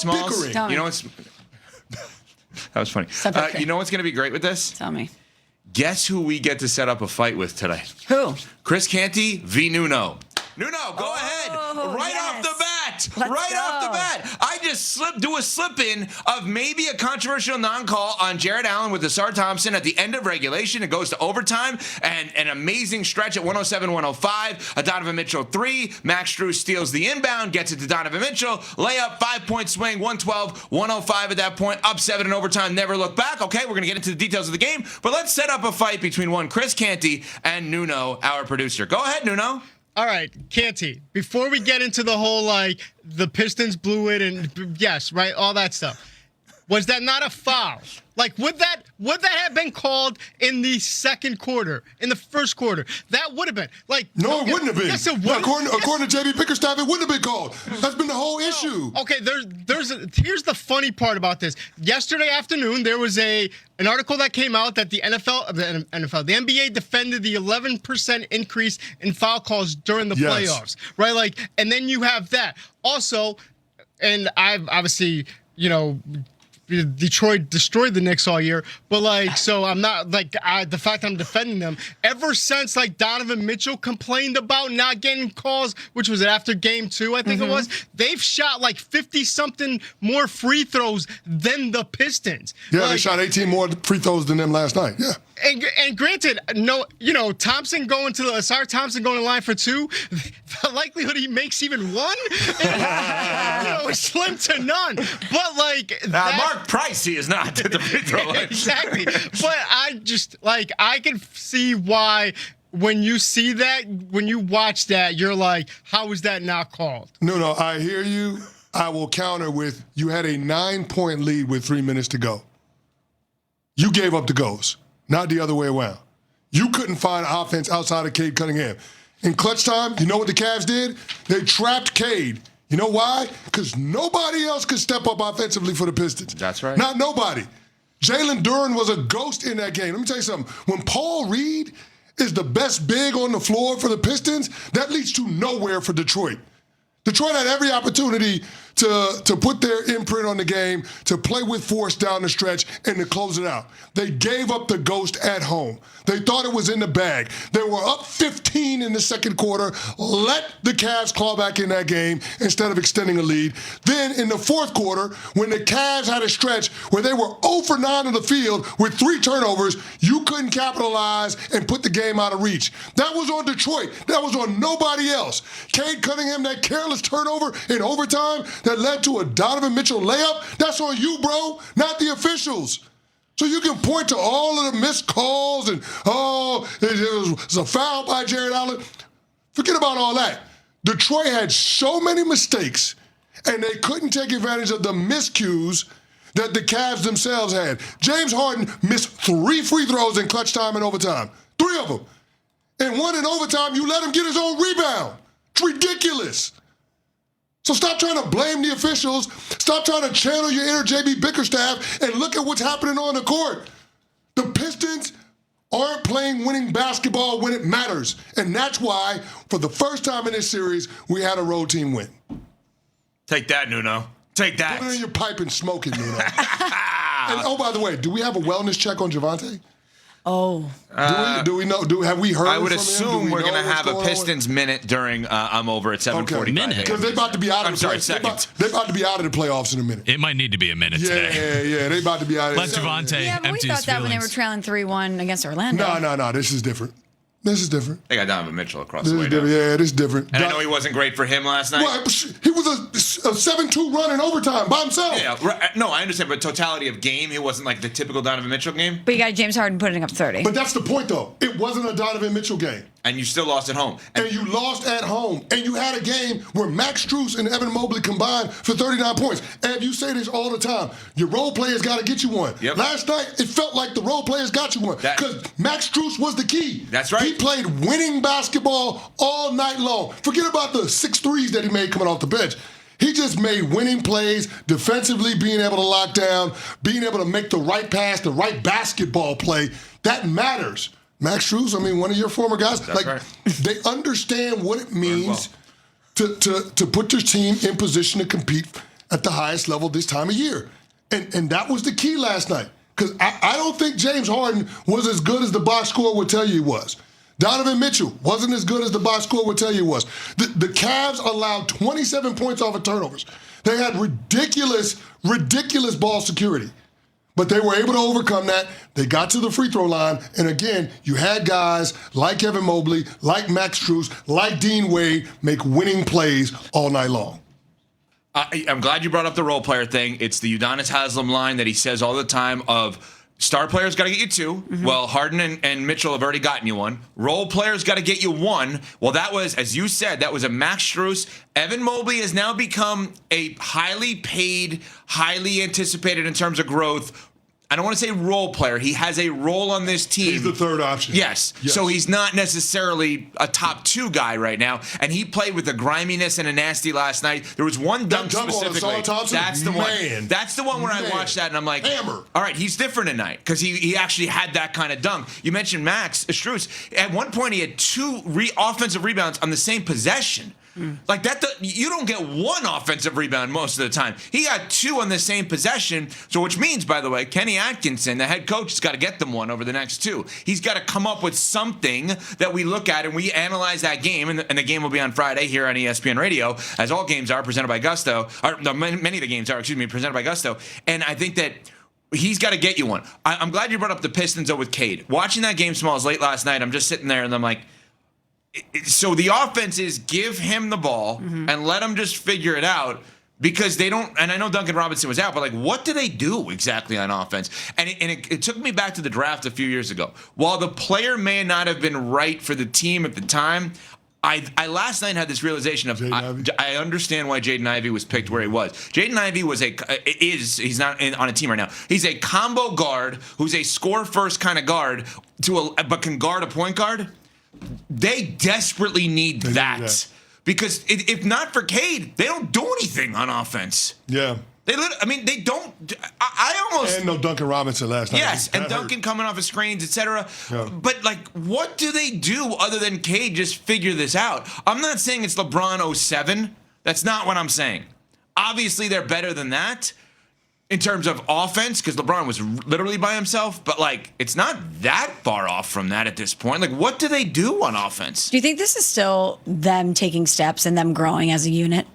Smalls? bickering. You know what's... That was funny. You know what's going to be great with this? Tell me. Guess who we get to set up a fight with today? Who? Chris Canty v. Nuno. Nuno, go ahead. Right yes. off the bat. Let's Off the go. bat. I just do a slip-in of maybe a controversial non-call on Jared Allen with Asar Thompson at the end of regulation. It goes to overtime, and an amazing stretch at 107-105. A Donovan Mitchell 3. Max Strus steals the inbound, gets it to Donovan Mitchell. Layup, 5-point swing, 112-105 at that point. Up 7 in overtime, never look back. Okay, we're going to get into the details of the game, but let's set up a fight between one Chris Canty and Nuno, our producer. Go ahead, Nuno. All right, Canty, before we get into the whole, the Pistons blew it and, yes, right, all that stuff, was that not a foul? Would that have been called in the second quarter, in the first quarter? That would have been. No, it wouldn't have been. Yes, it would. According to JB Bickerstaff, it wouldn't have been called. That's been the whole issue. Okay, here's the funny part about this. Yesterday afternoon, there was an article that came out that the NBA defended the 11% increase in foul calls during the playoffs, right? And then you have that. Also, and I've obviously, Detroit destroyed the Knicks all year, but so I'm not the fact I'm defending them ever since Donovan Mitchell complained about not getting calls, which was after game 2, I think it was. They've shot 50 something more free throws than the Pistons. Yeah, they shot 18 more free throws than them last night. Yeah. And granted, Asar Thompson going to the line for 2, the likelihood he makes even 1, is slim to none. But Mark Price, he is not at the free throw line. Exactly. But I just I can see why when you see that, when you watch that, you're like, how is that not called? No, I hear you. I will counter with you had a 9-point lead with 3 minutes to go. You gave up the goals. Not the other way around. You couldn't find offense outside of Cade Cunningham. In clutch time, you know what the Cavs did? They trapped Cade. You know why? Because nobody else could step up offensively for the Pistons. That's right. Not nobody. Jalen Duren was a ghost in that game. Let me tell you something. When Paul Reed is the best big on the floor for the Pistons, that leads to nowhere for Detroit. Detroit had every opportunity to put their imprint on the game, to play with force down the stretch, and to close it out. They gave up the ghost at home. They thought it was in the bag. They were up 15 in the second quarter. Let the Cavs claw back in that game instead of extending a lead. Then in the fourth quarter, when the Cavs had a stretch where they were 0 for 9 in the field with 3 turnovers, you couldn't capitalize and put the game out of reach. That was on Detroit. That was on nobody else. Cade Cunningham, that careless turnover in overtime that led to a Donovan Mitchell layup, that's on you, bro, not the officials. So you can point to all of the missed calls and, it was a foul by Jared Allen. Forget about all that. Detroit had so many mistakes, and they couldn't take advantage of the miscues that the Cavs themselves had. James Harden missed 3 free throws in clutch time and overtime. 3 of them. And 1 in overtime, you let him get his own rebound. It's ridiculous. So stop trying to blame the officials. Stop trying to channel your inner JB Bickerstaff and look at what's happening on the court. The Pistons aren't playing winning basketball when it matters. And that's why, for the first time in this series, we had a road team win. Take that, Nuno. Take that. Put it in your pipe and smoke it, Nuno. And, oh, by the way, do we have a wellness check on Javante? Oh. Do we know? Have we heard? I would from assume him? we're going to have a Pistons minute during I'm over at 7:45. Minute? Because they're about to be out of seconds. They're about to be out of the playoffs in a minute. It might need to be a minute today. Yeah, they're about to be out of Let it. Javante Yeah, but we empty thought his that when they were feelings. trailing 3-1 against Orlando. No, this is different. This is different. They got Donovan Mitchell across This the is way different. now. Yeah, this is different. And I know he wasn't great for him last night. Well, he was a 7-2 run in overtime by himself. Yeah, right. No, I understand, but totality of game, it wasn't like the typical Donovan Mitchell game. But you got James Harden putting up 30. But that's the point, though. It wasn't a Donovan Mitchell game. And you still lost at home. And you lost at home. And you had a game where Max Strus and Evan Mobley combined for 39 points. And you say this all the time. Your role players got to get you one. Yep. Last night, it felt like the role players got you one. Because Max Strus was the key. That's right. He played winning basketball all night long. Forget about the 6 threes that he made coming off the bench. He just made winning plays, defensively being able to lock down, being able to make the right pass, the right basketball play. That matters. Max Strus, one of your former guys, That's right. They understand what it means to put their team in position to compete at the highest level this time of year. And that was the key last night. Because I don't think James Harden was as good as the box score would tell you he was. Donovan Mitchell wasn't as good as the box score would tell you he was. The Cavs allowed 27 points off of turnovers. They had ridiculous ball security. But they were able to overcome that. They got to the free throw line. And again, you had guys like Evan Mobley, like Max Strus, like Dean Wade make winning plays all night long. I'm glad you brought up the role player thing. It's the Udonis Haslem line that he says all the time of star players got to get you 2. Mm-hmm. Well, Harden and Mitchell have already gotten you 1. Role players got to get you 1. Well, that was, as you said, that was a Max Strus. Evan Mobley has now become a highly paid, highly anticipated in terms of growth. I don't want to say role player. He has a role on this team. He's the third option. Yes. So he's not necessarily a top 2 guy right now. And he played with a griminess and a nasty last night. There was one dunk specifically. That's the one. That's the one where I watched that and I'm like, hammer. All right, he's different tonight because he actually had that kind of dunk. You mentioned Max Strus. At one point, he had 2 offensive rebounds on the same possession. Like that, you don't get 1 offensive rebound most of the time. He got 2 on the same possession. So, which means, by the way, Kenny Atkinson, the head coach, has got to get them 1 over the next 2. He's got to come up with something that we look at and we analyze that game. And the game will be on Friday here on ESPN Radio, as all games are presented by Gusto. Many of the games are, presented by Gusto. And I think that he's got to get you 1. I'm glad you brought up the Pistons though with Cade. Watching that game Smalls late last night, I'm just sitting there and I'm like. So the offense is give him the ball and let him just figure it out because they don't. And I know Duncan Robinson was out, but like, what do they do exactly on offense? And it took me back to the draft a few years ago. While the player may not have been right for the team at the time, I last night had this realization of I understand why Jaden Ivey was picked where he was. Jaden Ivey he's not on a team right now. He's a combo guard who's a score first kind of guard but can guard a point guard. They desperately need that because if not for Cade, they don't do anything on offense. Yeah. They don't. I almost. And no Duncan Robinson last night. Yes, and Duncan coming off of screens, etc. Yeah. But like, what do they do other than Cade just figure this out? I'm not saying it's LeBron 07. That's not what I'm saying. Obviously, they're better than that. In terms of offense, because LeBron was literally by himself, but like it's not that far off from that at this point. Like, what do they do on offense? Do you think this is still them taking steps and them growing as a unit?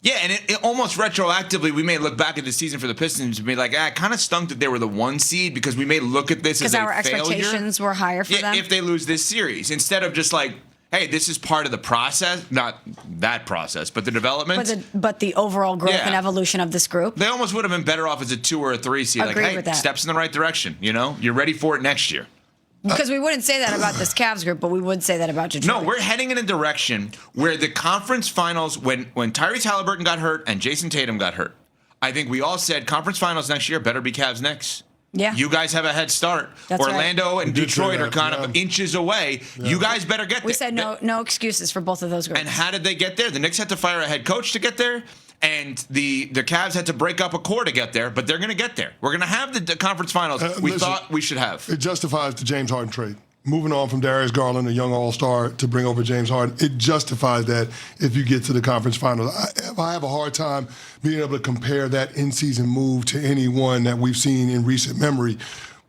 Yeah, and it almost retroactively, we may look back at the season for the Pistons and be like, it kind of stunk that they were the 1 seed because we may look at this as a failure. Because our expectations were higher for them? If they lose this series, instead of just like, hey, this is part of the process, not that process, but the development. But the overall growth and evolution of this group. They almost would have been better off as a 2 or a 3 seed. Agree with that. Steps in the right direction. You're ready for it next year. Because we wouldn't say that about this Cavs group, but we would say that about Detroit. No, we're heading in a direction where the conference finals, when Tyrese Halliburton got hurt and Jason Tatum got hurt, I think we all said conference finals next year better be Cavs Knicks. Yeah. You guys have a head start. That's Orlando and Detroit are kind of inches away. Yeah. You guys better get there. We said no excuses for both of those groups. And how did they get there? The Knicks had to fire a head coach to get there. And the Cavs had to break up a core to get there, but they're going to get there. We're going to have the conference finals thought we should have. It justifies the James Harden trade. Moving on from Darius Garland, a young all-star, to bring over James Harden, it justifies that if you get to the conference finals. I have a hard time being able to compare that in-season move to any one that we've seen in recent memory.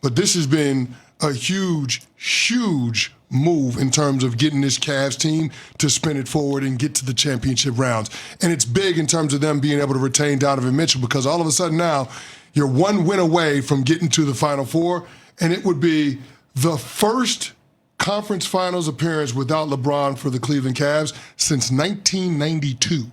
But this has been a huge, huge move in terms of getting this Cavs team to spin it forward and get to the championship rounds. And it's big in terms of them being able to retain Donovan Mitchell because all of a sudden now you're 1 win away from getting to the Final Four, and it would be the first conference finals appearance without LeBron for the Cleveland Cavs since 1992.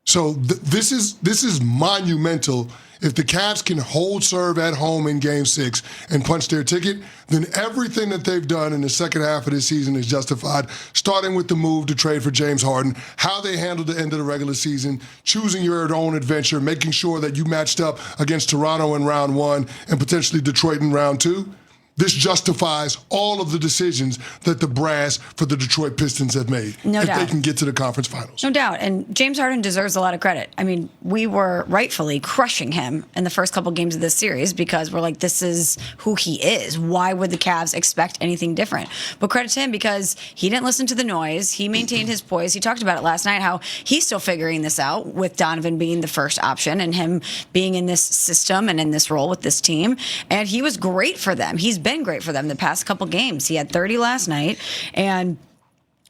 So this is monumental. If the Cavs can hold serve at home in Game 6 and punch their ticket, then everything that they've done in the second half of this season is justified, starting with the move to trade for James Harden, how they handled the end of the regular season, choosing your own adventure, making sure that you matched up against Toronto in round 1 and potentially Detroit in round 2. this justifies all of the decisions that the brass for the Detroit Pistons have made. No if doubt. they can get to the conference finals. No doubt. And James Harden deserves a lot of credit. I mean, we were rightfully crushing him in the first couple games of this series because we're like, this is who he is. Why would the Cavs expect anything different? But credit to him because he didn't listen to the noise. He maintained his poise. He talked about it last night, how he's still figuring this out with Donovan being the first option and him being in this system and in this role with this team. And he was great for them. He's been great for them the past couple games. He had 30 last night, and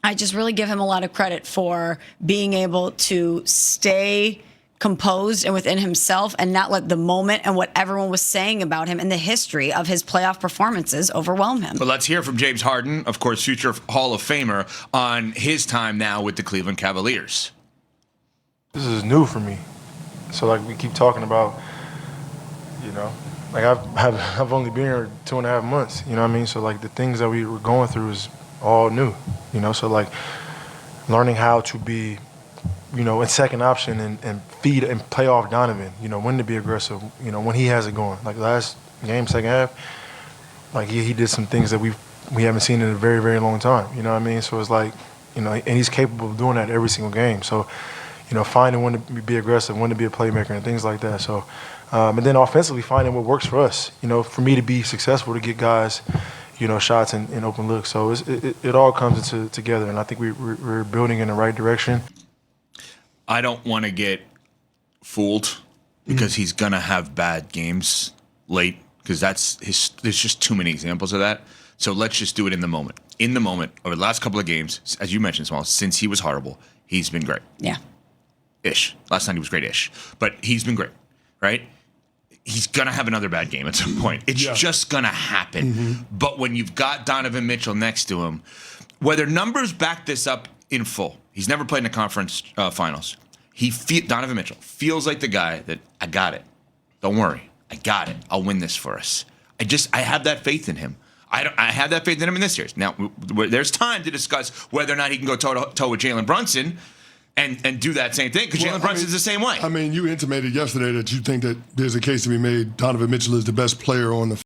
I just really give him a lot of credit for being able to stay composed and within himself and not let the moment and what everyone was saying about him and the history of his playoff performances overwhelm him. But let's hear from James Harden, of course, future Hall of Famer, on his time now with the Cleveland Cavaliers. This is new for me. So, like, we keep talking about, you know, like I've only been here 2.5 months, you know what I mean? So, like, the things that we were going through is all new, you know? So, like, learning how to be, you know, in second option and feed and play off Donovan, you know, when to be aggressive, you know, when he has it going. Like, last game, second half, like, he did some things that we haven't seen in a very, very long time, you know what I mean? So, it's like, you know, and he's capable of doing that every single game. So, you know, finding when to be aggressive, when to be a playmaker, and things like that. So, and then offensively, finding what works for us. You know, for me to be successful, to get guys, you know, shots and open looks. So it all comes together, and I think we're building in the right direction. I don't want to get fooled because he's gonna have bad games late because there's just too many examples of that. So let's just do it in the moment. In the moment, over the last couple of games, as you mentioned, Small, since he was horrible, he's been great. Yeah. Ish. Last night he was great-ish. But he's been great, right? He's going to have another bad game at some point. It's just going to happen. But when you've got Donovan Mitchell next to him, whether numbers back this up in full, he's never played in the conference finals. Donovan Mitchell feels like the guy that, I got it. Don't worry. I got it. I'll win this for us. I have that faith in him. I have that faith in him in this series. Now, there's time to discuss whether or not he can go toe-to-toe with Jalen Brunson and do that same thing, because Jalen Brunson's the same way. I mean, you intimated yesterday that you think that there's a case to be made Donovan Mitchell is the best player on the